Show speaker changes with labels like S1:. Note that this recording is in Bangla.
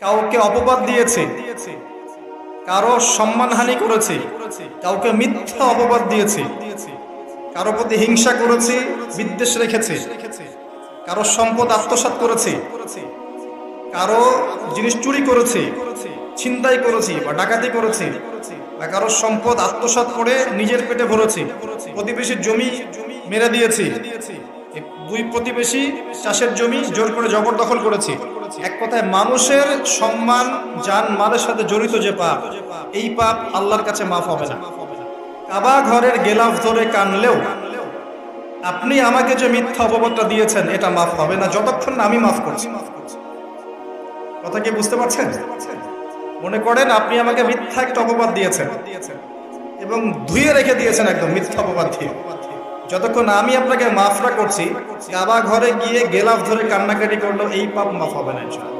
S1: কাউকে অপবাদ দিয়েছি, কারো সম্মানহানি করেছি, কাউকে মিথ্যা অপবাদ দিয়েছি, কারো প্রতি হিংসা করেছি, বিদ্বেষ রেখেছি, কারো সম্পদ আত্মসাৎ করেছি, কারো জিনিস চুরি করেছি, ছিনতাই করেছি বা ডাকাতি করেছি, বা কারো সম্পদ আত্মসাৎ করে নিজের পেটে ভরেছি, প্রতিবেশীর জমি মেরে দিয়েছি, দুই প্রতিবেশী চাষের জমি জোর করে জবরদখল করেছি। এক কথায় মানুষের সম্মান জান মালের সাথে জড়িত যে পাপ, এই পাপ আল্লাহর কাছে মাফ হবে না। কাবা ঘরের গেলাফ ধরে কানলেও আপনি আমাকে যে মিথ্যা অপবাদটা দিয়েছেন এটা মাফ হবে না যতক্ষণ না আমি মাফ করছি। কথা কি বুঝতে পারছেন? মনে করেন আপনি আমাকে মিথ্যা একটা অপবাদ দিয়েছেন এবং ধুয়ে রেখে দিয়েছেন একদম মিথ্যা অপবাদ দিয়ে, যতক্ষণ আমি আপনাকে মাফ না করছি, কাবা ঘরে গিয়ে গেলাফ ধরে কান্নাকাটি করলো এই পাপ মাফ হবে না ইনশাআল্লাহ।